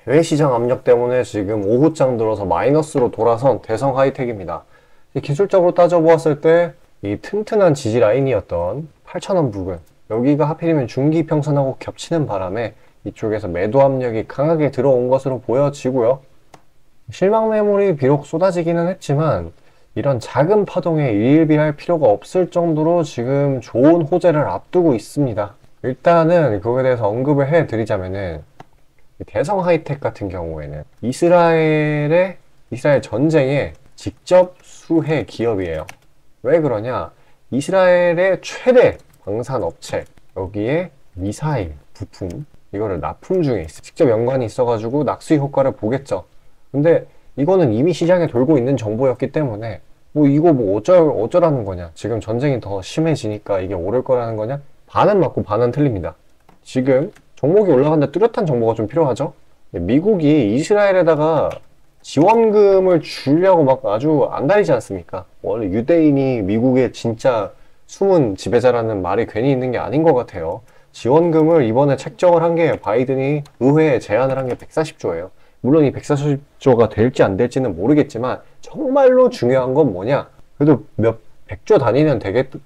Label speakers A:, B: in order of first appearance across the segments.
A: 해외 시장 압력 때문에 지금 오후장 들어서 마이너스로 돌아선 대성 하이텍입니다. 기술적으로 따져보았을 때 이 튼튼한 지지 라인이었던 8,000원 부근, 여기가 하필이면 중기평선하고 겹치는 바람에 이쪽에서 매도 압력이 강하게 들어온 것으로 보여지고요. 실망 매물이 비록 쏟아지기는 했지만 이런 작은 파동에 일일비할 필요가 없을 정도로 지금 좋은 호재를 앞두고 있습니다. 일단은 그거에 대해서 언급을 해드리자면은 대성 하이텍 같은 경우에는 이스라엘 전쟁에 직접 수혜 기업이에요. 왜 그러냐? 이스라엘의 최대 방산 업체, 여기에 미사일 부품, 이거를 납품 중에 있어. 직접 연관이 있어가지고 낙수의 효과를 보겠죠. 근데 이거는 이미 시장에 돌고 있는 정보였기 때문에 이거 어쩌라는 거냐? 지금 전쟁이 더 심해지니까 이게 오를 거라는 거냐? 반은 맞고 반은 틀립니다. 지금 종목이 올라간다 뚜렷한 정보가 좀 필요하죠? 미국이 이스라엘에다가 지원금을 주려고 막 아주 안달이지 않습니까? 원래 유대인이 미국의 진짜 숨은 지배자라는 말이 괜히 있는 게 아닌 것 같아요. 지원금을 이번에 책정을 한 게 바이든이 의회에 제안을 한 게 140조예요. 물론 이 140조가 될지 안 될지는 모르겠지만 정말로 중요한 건 뭐냐? 그래도 몇 100조 단위는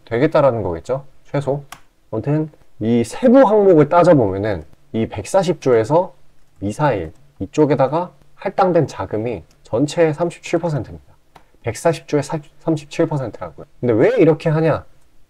A: 되겠다라는 거겠죠? 최소. 아무튼 이 세부 항목을 따져보면은 이 140조에서 미사일 이쪽에다가 할당된 자금이 전체의 37%입니다. 140조의 37%라고요. 근데 왜 이렇게 하냐?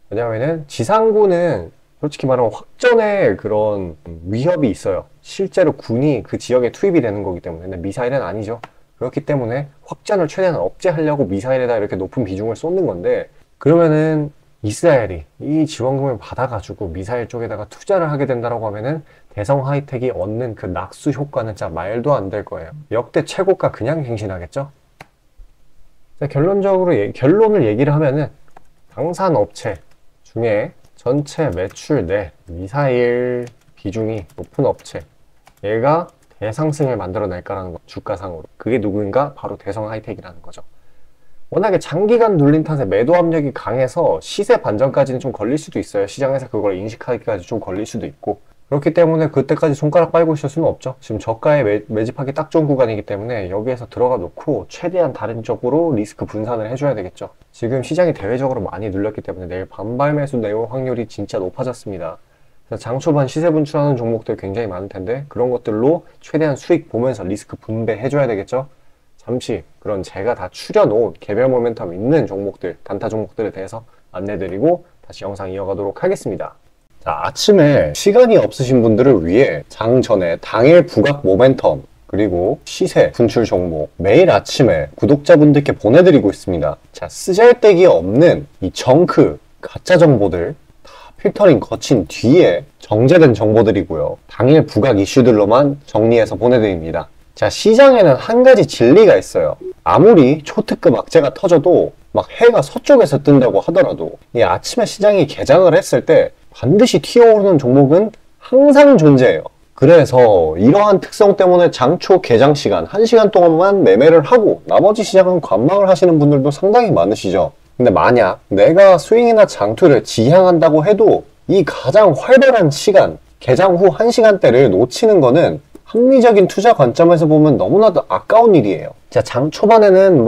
A: 왜냐면은 지상군은 솔직히 말하면 확전의 그런 위협이 있어요. 실제로 군이 그 지역에 투입이 되는 거기 때문에. 근데 미사일은 아니죠. 그렇기 때문에 확전을 최대한 억제하려고 미사일에다 이렇게 높은 비중을 쏟는 건데, 그러면은 이스라엘이 이 지원금을 받아가지고 미사일 쪽에다가 투자를 하게 된다라고 하면은 대성 하이텍이 얻는 그 낙수 효과는 진짜 말도 안 될 거예요. 역대 최고가 그냥 갱신하겠죠? 자, 결론을 얘기를 하면은 방산 업체 중에 전체 매출 내 미사일 비중이 높은 업체, 얘가 대상승을 만들어낼까라는 거, 주가상으로. 그게 누구인가? 바로 대성 하이텍이라는 거죠. 워낙에 장기간 눌린 탓에 매도 압력이 강해서 시세 반전까지는 좀 걸릴 수도 있어요. 시장에서 그걸 인식하기까지 좀 걸릴 수도 있고. 그렇기 때문에 그때까지 손가락 빨고 있을 수는 없죠. 지금 저가에 매집하기 딱 좋은 구간이기 때문에 여기에서 들어가 놓고 최대한 다른 쪽으로 리스크 분산을 해줘야 되겠죠. 지금 시장이 대외적으로 많이 눌렸기 때문에 내일 반발 매수 내용 확률이 진짜 높아졌습니다. 그래서 장 초반 시세 분출하는 종목들 굉장히 많을 텐데 그런 것들로 최대한 수익 보면서 리스크 분배해줘야 되겠죠. 잠시 그런 제가 다 추려놓은 개별 모멘텀 있는 종목들, 단타 종목들에 대해서 안내드리고 다시 영상 이어가도록 하겠습니다. 자, 아침에 시간이 없으신 분들을 위해 장 전에 당일 부각 모멘텀 그리고 시세 분출 종목 매일 아침에 구독자분들께 보내드리고 있습니다. 자, 쓰잘데기 없는 이 정크 가짜 정보들 다 필터링 거친 뒤에 정제된 정보들이고요. 당일 부각 이슈들로만 정리해서 보내드립니다. 자, 시장에는 한 가지 진리가 있어요. 아무리 초특급 악재가 터져도 막 해가 서쪽에서 뜬다고 하더라도 이 아침에 시장이 개장을 했을 때 반드시 튀어오르는 종목은 항상 존재해요. 그래서 이러한 특성 때문에 장초 개장 시간 1시간 동안만 매매를 하고 나머지 시장은 관망을 하시는 분들도 상당히 많으시죠. 근데 만약 내가 스윙이나 장투를 지향한다고 해도 이 가장 활발한 시간, 개장 후 1시간대를 놓치는 거는 합리적인 투자 관점에서 보면 너무나도 아까운 일이에요. 자, 장 초반에는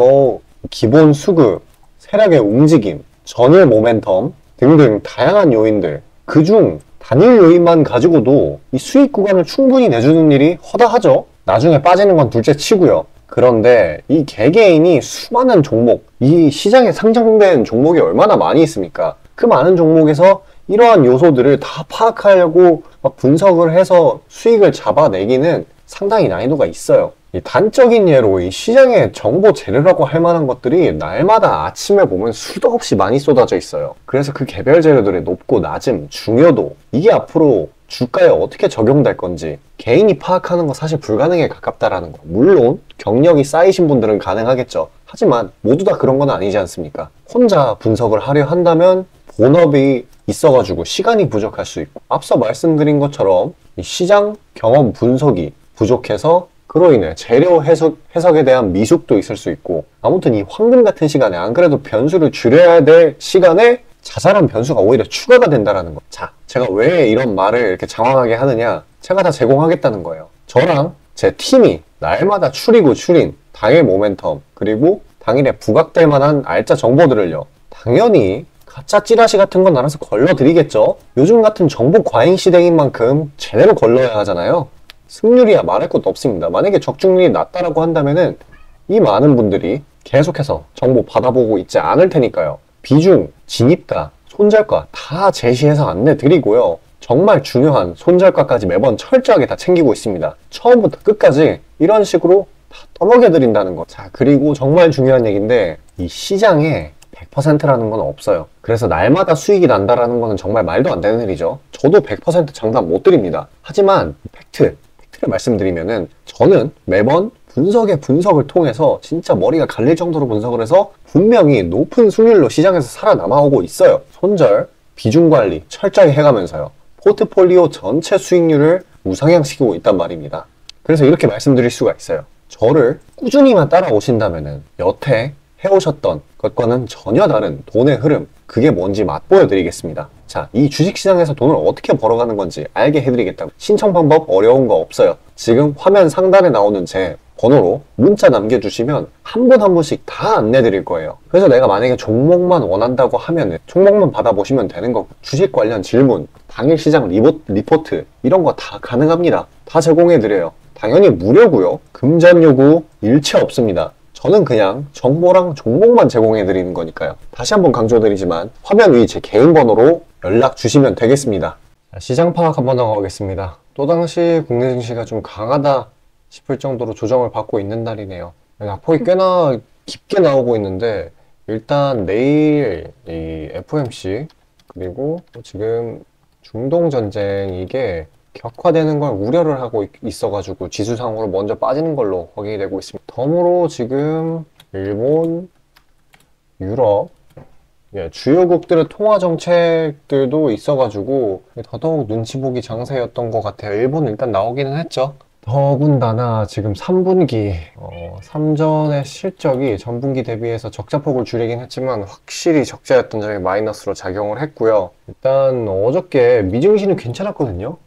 A: 기본 수급, 세력의 움직임, 전일 모멘텀 등등 다양한 요인들, 그중 단일 요인만 가지고도 이 수익 구간을 충분히 내주는 일이 허다하죠. 나중에 빠지는 건 둘째 치고요. 그런데 이 개개인이 수많은 종목, 이 시장에 상장된 종목이 얼마나 많이 있습니까? 그 많은 종목에서 이러한 요소들을 다 파악하려고 막 분석을 해서 수익을 잡아내기는 상당히 난이도가 있어요. 이 단적인 예로 이 시장에 정보 재료라고 할 만한 것들이 날마다 아침에 보면 수도 없이 많이 쏟아져 있어요. 그래서 그 개별 재료들의 높고 낮음, 중요도, 이게 앞으로 주가에 어떻게 적용될 건지 개인이 파악하는 거 사실 불가능에 가깝다라는 거. 물론 경력이 쌓이신 분들은 가능하겠죠. 하지만 모두 다 그런 건 아니지 않습니까? 혼자 분석을 하려 한다면 본업이 있어가지고 시간이 부족할 수 있고, 앞서 말씀드린 것처럼 이 시장 경험 분석이 부족해서 그로 인해 재료 해석에 대한 미숙도 있을 수 있고, 아무튼 이 황금 같은 시간에 안 그래도 변수를 줄여야 될 시간에 자잘한 변수가 오히려 추가가 된다는 거. 자, 제가 왜 이런 말을 이렇게 장황하게 하느냐, 제가 다 제공하겠다는 거예요. 저랑 제 팀이 날마다 추린 당일 모멘텀 그리고 당일에 부각될 만한 알짜 정보들을요, 당연히 가짜 찌라시 같은 건 알아서 걸러드리겠죠. 요즘 같은 정보 과잉 시대인 만큼 제대로 걸러야 하잖아요. 승률이야 말할 것도 없습니다. 만약에 적중률이 낮다라고 한다면은 이 많은 분들이 계속해서 정보 받아보고 있지 않을 테니까요. 비중, 진입가, 손절가 다 제시해서 안내드리고요. 정말 중요한 손절가까지 매번 철저하게 다 챙기고 있습니다. 처음부터 끝까지 이런 식으로 다 떠먹여드린다는 거. 자, 그리고 정말 중요한 얘기인데 이 시장에 100%라는 건 없어요. 그래서 날마다 수익이 난다라는 거는 정말 말도 안 되는 일이죠. 저도 100% 장담 못 드립니다. 하지만 팩트를 말씀드리면은 저는 매번 분석을 통해서 진짜 머리가 갈릴 정도로 분석을 해서 분명히 높은 수익률로 시장에서 살아남아오고 있어요. 손절, 비중 관리 철저히 해가면서요. 포트폴리오 전체 수익률을 우상향시키고 있단 말입니다. 그래서 이렇게 말씀드릴 수가 있어요. 저를 꾸준히만 따라오신다면은 여태 해오셨던 것과는 전혀 다른 돈의 흐름, 그게 뭔지 맛보여 드리겠습니다. 자, 이 주식시장에서 돈을 어떻게 벌어가는 건지 알게 해드리겠다고. 신청 방법 어려운 거 없어요. 지금 화면 상단에 나오는 제 번호로 문자 남겨주시면 한 분 한 분씩 다 안내드릴 거예요. 그래서 내가 만약에 종목만 원한다고 하면은 종목만 받아보시면 되는 거고, 주식 관련 질문, 당일 시장 리포트 이런 거 다 가능합니다. 다 제공해드려요. 당연히 무료고요. 금전 요구 일체 없습니다. 저는 그냥 정보랑 종목만 제공해드리는 거니까요. 다시 한번 강조드리지만 화면 위 제 개인 번호로 연락 주시면 되겠습니다. 자, 시장 파악 한번 나가겠습니다. 또 당시 국내 증시가 좀 강하다 싶을 정도로 조정을 받고 있는 날이네요. 낙폭이 꽤나 깊게 나오고 있는데, 일단 내일 이 FOMC 그리고 지금 중동 전쟁 이게 격화되는 걸 우려를 하고 있어가지고 지수상으로 먼저 빠지는 걸로 확인이 되고 있습니다. 덤으로 지금 일본, 유럽, 주요국들의 통화 정책들도 있어가지고 더더욱 눈치 보기 장세였던 것 같아요. 일본은 일단 나오기는 했죠. 더군다나 지금 3분기, 삼전의 실적이 전분기 대비해서 적자폭을 줄이긴 했지만 확실히 적자였던 점이 마이너스로 작용을 했고요. 일단 어저께 미증시는 괜찮았거든요.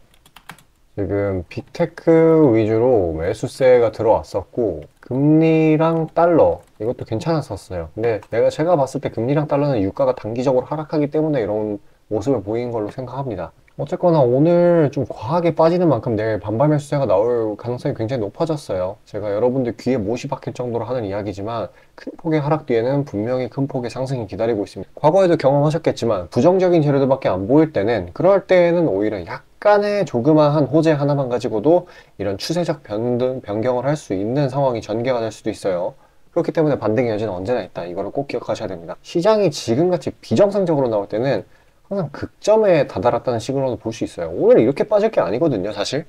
A: 지금 빅테크 위주로 매수세가 들어왔었고, 금리랑 달러 이것도 괜찮았었어요. 근데 제가 봤을 때 금리랑 달러는 유가가 단기적으로 하락하기 때문에 이런 모습을 보이는 걸로 생각합니다. 어쨌거나 오늘 좀 과하게 빠지는 만큼 내일 반발 매수세가 나올 가능성이 굉장히 높아졌어요. 제가 여러분들 귀에 못이 박힐 정도로 하는 이야기지만 큰 폭의 하락 뒤에는 분명히 큰 폭의 상승이 기다리고 있습니다. 과거에도 경험하셨겠지만 부정적인 재료들밖에 안 보일 때는, 그럴 때에는 오히려 약간의 조그마한 호재 하나만 가지고도 이런 추세적 변경을 할 수 있는 상황이 전개가 될 수도 있어요. 그렇기 때문에 반등의 여지는 언제나 있다. 이거를 꼭 기억하셔야 됩니다. 시장이 지금같이 비정상적으로 나올 때는 항상 극점에 다다랐다는 시그널도 볼 수 있어요. 오늘 이렇게 빠질 게 아니거든요, 사실.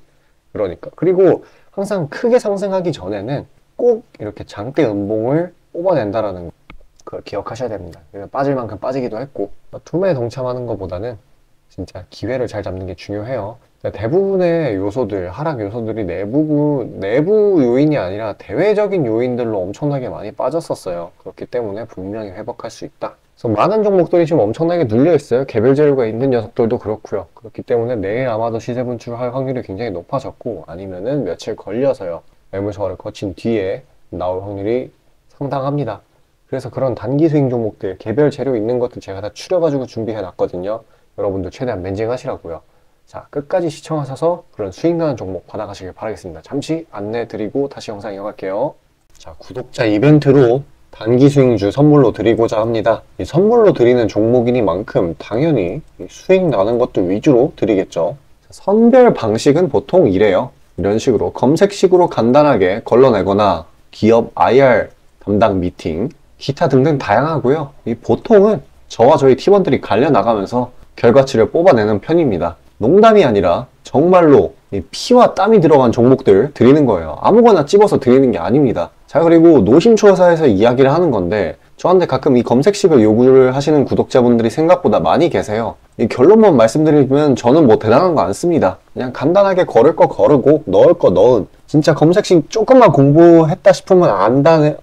A: 그러니까. 그리고 항상 크게 상승하기 전에는 꼭 이렇게 장대 음봉을 뽑아낸다라는 거, 그걸 기억하셔야 됩니다. 빠질 만큼 빠지기도 했고, 투매에 동참하는 것보다는 진짜 기회를 잘 잡는 게 중요해요. 대부분의 요소들, 하락 요소들이 내부 요인이 아니라 대외적인 요인들로 엄청나게 많이 빠졌었어요. 그렇기 때문에 분명히 회복할 수 있다. 그래서 많은 종목들이 지금 엄청나게 눌려 있어요. 개별 재료가 있는 녀석들도 그렇고요. 그렇기 때문에 내일 아마도 시세 분출할 확률이 굉장히 높아졌고, 아니면은 며칠 걸려서요, 매물저하를 거친 뒤에 나올 확률이 상당합니다. 그래서 그런 단기 스윙 종목들, 개별 재료 있는 것들 제가 다 추려가지고 준비해 놨거든요. 여러분들 최대한 멘징하시라고요. 자, 끝까지 시청하셔서 그런 수익 나는 종목 받아가시길 바라겠습니다. 잠시 안내 드리고 다시 영상 이어갈게요. 자, 구독자 이벤트로 단기 수익주 선물로 드리고자 합니다. 이 선물로 드리는 종목이니만큼 당연히 수익 나는 것들 위주로 드리겠죠. 선별 방식은 보통 이래요. 이런 식으로 검색식으로 간단하게 걸러내거나 기업 IR 담당 미팅, 기타 등등 다양하고요. 이 보통은 저와 저희 팀원들이 갈려나가면서 결과치를 뽑아내는 편입니다. 농담이 아니라 정말로 피와 땀이 들어간 종목들 드리는 거예요. 아무거나 찝어서 드리는 게 아닙니다. 자, 그리고 노심초사에서 이야기를 하는 건데, 저한테 가끔 이 검색식을 요구를 하시는 구독자분들이 생각보다 많이 계세요. 이 결론만 말씀드리면 저는 뭐 대단한 거 안 씁니다. 그냥 간단하게 걸을 거 거르고 넣을 거 넣은, 진짜 검색식 조금만 공부했다 싶으면 안다면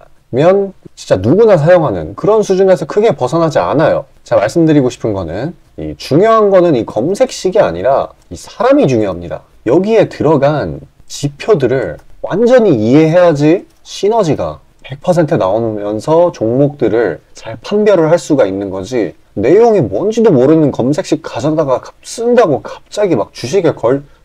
A: 진짜 누구나 사용하는 그런 수준에서 크게 벗어나지 않아요. 자, 말씀드리고 싶은 거는, 이 중요한 거는 이 검색식이 아니라 이 사람이 중요합니다. 여기에 들어간 지표들을 완전히 이해해야지 시너지가 100% 나오면서 종목들을 잘 판별을 할 수가 있는 거지, 내용이 뭔지도 모르는 검색식 가져다가 쓴다고 갑자기 막 주식에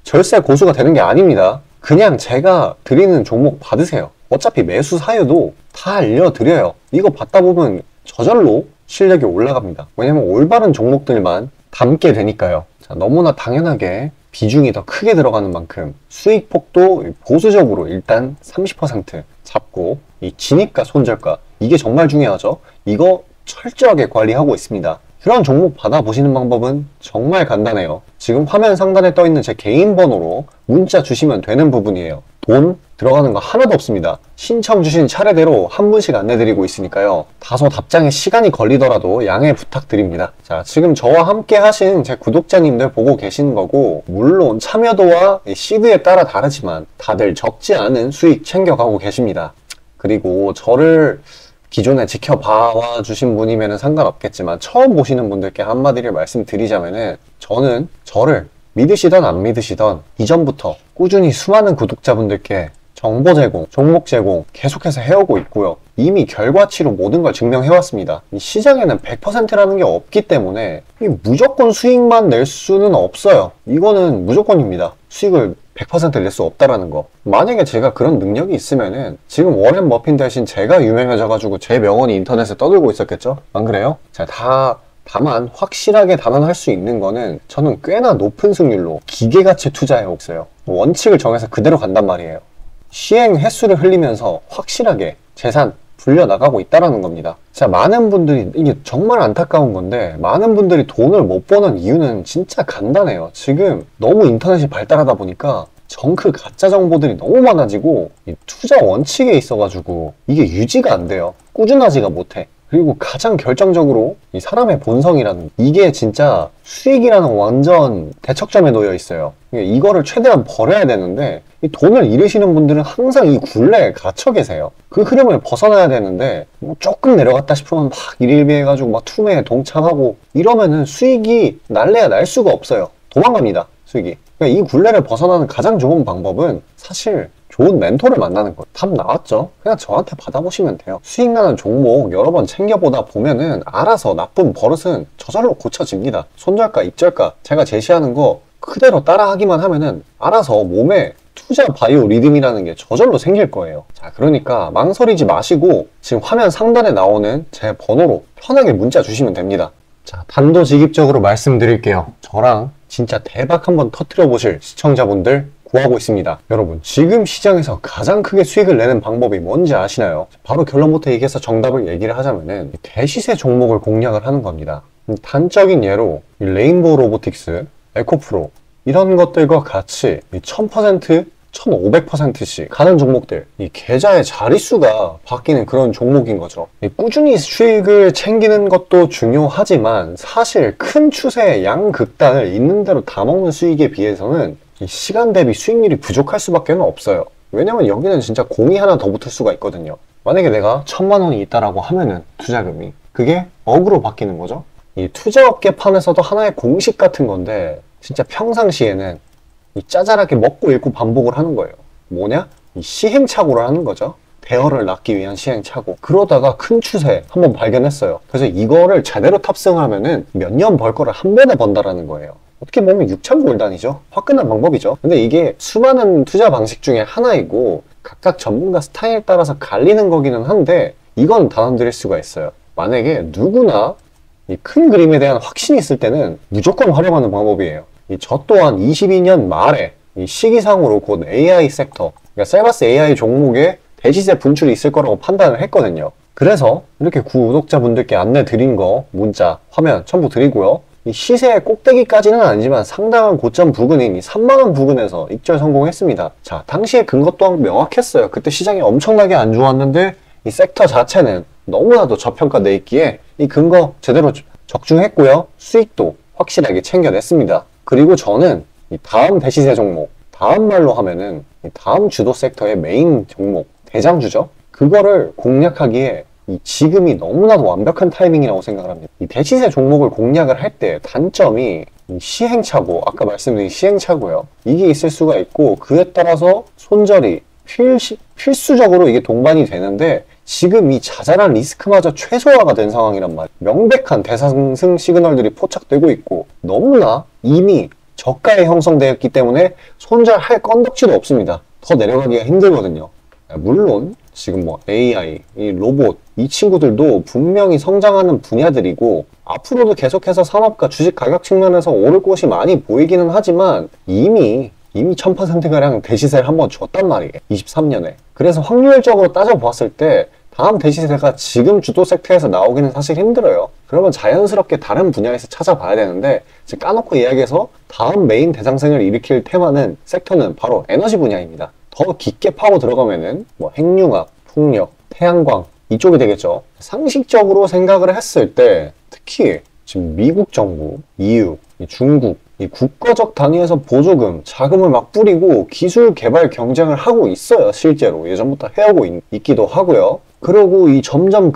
A: 절세 고수가 되는 게 아닙니다. 그냥 제가 드리는 종목 받으세요. 어차피 매수 사유도 다 알려드려요. 이거 받다 보면 저절로 실력이 올라갑니다. 왜냐면 올바른 종목들만 담게 되니까요. 자, 너무나 당연하게 비중이 더 크게 들어가는 만큼 수익폭도 보수적으로 일단 30% 잡고, 이 진입가 손절가, 이게 정말 중요하죠. 이거 철저하게 관리하고 있습니다. 그런 종목 받아보시는 방법은 정말 간단해요. 지금 화면 상단에 떠있는 제 개인 번호로 문자 주시면 되는 부분이에요. 돈 들어가는 거 하나도 없습니다. 신청 주신 차례대로 한 분씩 안내드리고 있으니까요. 다소 답장에 시간이 걸리더라도 양해 부탁드립니다. 자, 지금 저와 함께 하신 제 구독자님들 보고 계시는 거고, 물론 참여도와 시드에 따라 다르지만 다들 적지 않은 수익 챙겨가고 계십니다. 그리고 저를 기존에 지켜봐 주신 분이면 상관없겠지만 처음 보시는 분들께 한마디를 말씀드리자면은, 저는 저를 믿으시던 안 믿으시던 이전부터 꾸준히 수많은 구독자분들께 정보 제공, 종목 제공 계속해서 해오고 있고요. 이미 결과치로 모든 걸 증명해왔습니다. 이 시장에는 100%라는 게 없기 때문에 무조건 수익만 낼 수는 없어요. 이거는 무조건입니다. 수익을 100% 낼 수 없다라는 거. 만약에 제가 그런 능력이 있으면은 지금 워렌 버핏 대신 제가 유명해져가지고 제 명언이 인터넷에 떠들고 있었겠죠? 안 그래요? 자, 다만 확실하게 단언할 수 있는 거는, 저는 꽤나 높은 승률로 기계같이 투자해 있어요. 원칙을 정해서 그대로 간단 말이에요. 시행 횟수를 흘리면서 확실하게 재산 불려나가고 있다는 겁니다. 자, 많은 분들이, 이게 정말 안타까운 건데, 많은 분들이 돈을 못 버는 이유는 진짜 간단해요. 지금 너무 인터넷이 발달하다 보니까 정크 가짜 정보들이 너무 많아지고, 이 투자 원칙에 있어가지고 이게 유지가 안 돼요. 꾸준하지가 못해. 그리고 가장 결정적으로 이 사람의 본성이라는, 이게 진짜 수익이라는 완전 대척점에 놓여 있어요. 이거를 최대한 버려야 되는데, 이 돈을 잃으시는 분들은 항상 이 굴레에 갇혀 계세요. 그 흐름을 벗어나야 되는데, 뭐 조금 내려갔다 싶으면 막 일일비해가지고 막 투매에 동참하고 이러면은 수익이 날래야 날 수가 없어요. 도망갑니다, 수익이. 그러니까 이 굴레를 벗어나는 가장 좋은 방법은 사실 좋은 멘토를 만나는 거예요. 답 나왔죠? 그냥 저한테 받아보시면 돼요. 수익나는 종목 여러 번 챙겨보다 보면은 알아서 나쁜 버릇은 저절로 고쳐집니다. 손절가, 입절가 제가 제시하는 거 그대로 따라하기만 하면은 알아서 몸에 투자 바이오 리듬이라는 게 저절로 생길 거예요. 자, 그러니까 망설이지 마시고 지금 화면 상단에 나오는 제 번호로 편하게 문자 주시면 됩니다. 자, 단도직입적으로 말씀드릴게요. 저랑 진짜 대박 한번 터뜨려 보실 시청자분들 구하고 있습니다. 여러분, 지금 시장에서 가장 크게 수익을 내는 방법이 뭔지 아시나요? 바로 결론부터 얘기해서 정답을 얘기를 하자면은 대시세 종목을 공략을 하는 겁니다. 단적인 예로 레인보우 로보틱스, 에코프로 이런 것들과 같이 1000%, 1500%씩 가는 종목들, 이 계좌의 자릿수가 바뀌는 그런 종목인 거죠. 꾸준히 수익을 챙기는 것도 중요하지만 사실 큰 추세의 양극단을 있는 대로 다 먹는 수익에 비해서는 이 시간 대비 수익률이 부족할 수밖에 없어요. 왜냐면 여기는 진짜 공이 하나 더 붙을 수가 있거든요. 만약에 내가 1000만 원이 있다라고 하면은 투자금이, 그게 억으로 바뀌는 거죠. 이 투자업계판에서도 하나의 공식 같은 건데, 진짜 평상시에는 이 짜잘하게 먹고 읽고 반복을 하는 거예요. 뭐냐? 이 시행착오를 하는 거죠. 대여를 낳기 위한 시행착오. 그러다가 큰 추세 한번 발견했어요. 그래서 이거를 제대로 탑승하면은 몇 년 벌 거를 한 번에 번다라는 거예요. 어떻게 보면 육창골단이죠. 화끈한 방법이죠. 근데 이게 수많은 투자 방식 중에 하나이고 각각 전문가 스타일에 따라서 갈리는 거기는 한데, 이건 단언드릴 수가 있어요. 만약에 누구나 이 큰 그림에 대한 확신이 있을 때는 무조건 활용하는 방법이에요. 저 또한 22년 말에 이 시기상으로 곧 AI 섹터, 그러니까 셀바스 AI 종목에 대시세 분출이 있을 거라고 판단을 했거든요. 그래서 이렇게 구독자분들께 안내 드린 거 문자, 화면 첨부 드리고요. 이 시세의 꼭대기까지는 아니지만 상당한 고점 부근인 이 3만원 부근에서 입절 성공했습니다. 자, 당시에 근거 또한 명확했어요. 그때 시장이 엄청나게 안 좋았는데 이 섹터 자체는 너무나도 저평가돼 있기에 이 근거 제대로 적중했고요. 수익도 확실하게 챙겨냈습니다. 그리고 저는 이 다음 대시세 종목, 다음 말로 하면은 이 다음 주도 섹터의 메인 종목, 대장주죠. 그거를 공략하기에 이 지금이 너무나도 완벽한 타이밍이라고 생각을 합니다. 이 대시세 종목을 공략을 할 때 단점이 이 시행착오, 아까 말씀드린 시행착오요. 이게 있을 수가 있고, 그에 따라서 손절이 필수적으로 이게 동반이 되는데 지금 이 자잘한 리스크마저 최소화가 된 상황이란 말이에요. 명백한 대상승 시그널들이 포착되고 있고 너무나 이미 저가에 형성되었기 때문에 손절할 건덕지도 없습니다. 더 내려가기가 힘들거든요. 물론 지금 뭐 AI, 이 로봇, 이 친구들도 분명히 성장하는 분야들이고 앞으로도 계속해서 산업과 주식 가격 측면에서 오를 곳이 많이 보이기는 하지만 이미 1000%가량 대시세를 한번 줬단 말이에요. 23년에. 그래서 확률적으로 따져보았을 때 다음 대시세가 지금 주도 섹터에서 나오기는 사실 힘들어요. 그러면 자연스럽게 다른 분야에서 찾아봐야 되는데 지금 까놓고 이야기해서 다음 메인 대상승을 일으킬 테마는 섹터는 바로 에너지 분야입니다. 더 깊게 파고 들어가면은 뭐 핵융합, 풍력, 태양광 이쪽이 되겠죠. 상식적으로 생각을 했을 때 특히 지금 미국 정부, EU, 중국 이 국가적 단위에서 보조금, 자금을 막 뿌리고 기술 개발 경쟁을 하고 있어요. 실제로 예전부터 해오고 있기도 하고요. 그리고 이 점점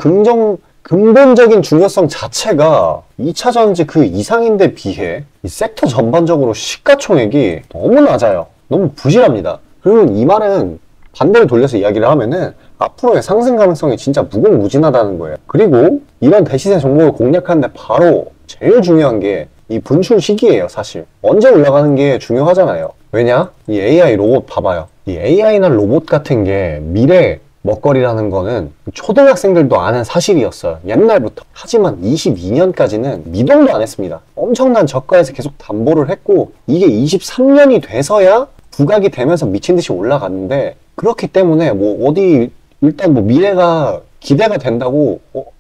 A: 근본적인 중요성 자체가 2차 전지 그 이상인데 비해 이 섹터 전반적으로 시가총액이 너무 낮아요. 너무 부실합니다. 그러면 이 말은 반대로 돌려서 이야기를 하면은 앞으로의 상승 가능성이 진짜 무궁무진하다는 거예요. 그리고 이런 대시세 종목을 공략하는데 바로 제일 중요한 게 이 분출 시기예요. 사실 언제 올라가는 게 중요하잖아요. 왜냐? 이 AI 로봇 봐봐요. 이 AI나 로봇 같은 게 미래 먹거리라는 거는 초등학생들도 아는 사실이었어요. 옛날부터. 하지만 22년까지는 미동도 안 했습니다. 엄청난 저가에서 계속 담보를 했고 이게 23년이 돼서야 부각이 되면서 미친 듯이 올라갔는데 그렇기 때문에 뭐 어디 일단 뭐 미래가 기대가 된다고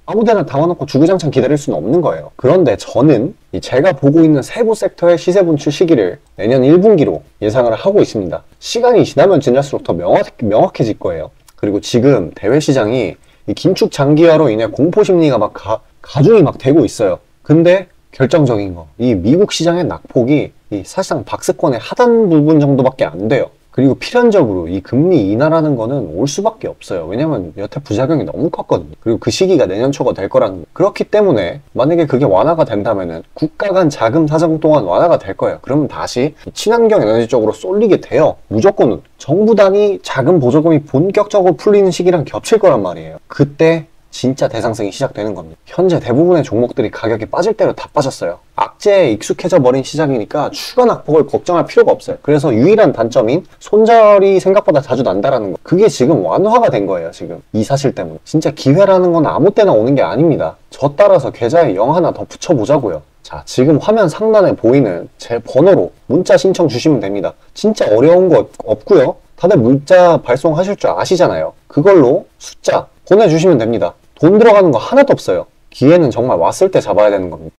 A: 아무데나 담아놓고 주구장창 기다릴 수는 없는 거예요. 그런데 저는 제가 보고 있는 세부 섹터의 시세 분출 시기를 내년 1분기로 예상을 하고 있습니다. 시간이 지나면 지날수록 더 명확해질 거예요. 그리고 지금 대외 시장이 이 긴축 장기화로 인해 공포 심리가 막 가중이 막 되고 있어요. 근데 결정적인 거, 이 미국 시장의 낙폭이 사실상 박스권의 하단 부분 정도밖에 안 돼요. 그리고 필연적으로 이 금리 인하라는 거는 올 수밖에 없어요. 왜냐면 여태 부작용이 너무 컸거든요. 그리고 그 시기가 내년 초가 될 거라는 거. 그렇기 때문에 만약에 그게 완화가 된다면은 국가 간 자금 사정 동안 완화가 될 거예요. 그러면 다시 친환경 에너지 쪽으로 쏠리게 돼요. 무조건 정부 단위 자금 보조금이 본격적으로 풀리는 시기랑 겹칠 거란 말이에요. 그때 진짜 대상승이 시작되는 겁니다. 현재 대부분의 종목들이 가격이 빠질 대로 다 빠졌어요. 악재에 익숙해져 버린 시장이니까 추가 낙폭을 걱정할 필요가 없어요. 그래서 유일한 단점인 손절이 생각보다 자주 난다라는 거. 그게 지금 완화가 된 거예요. 지금 이 사실 때문에. 진짜 기회라는 건 아무 때나 오는 게 아닙니다. 저 따라서 계좌에 0 하나 더 붙여보자고요. 자, 지금 화면 상단에 보이는 제 번호로 문자 신청 주시면 됩니다. 진짜 어려운 거 없고요. 다들 문자 발송하실 줄 아시잖아요. 그걸로 숫자 보내주시면 됩니다. 돈 들어가는 거 하나도 없어요. 기회는 정말 왔을 때 잡아야 되는 겁니다.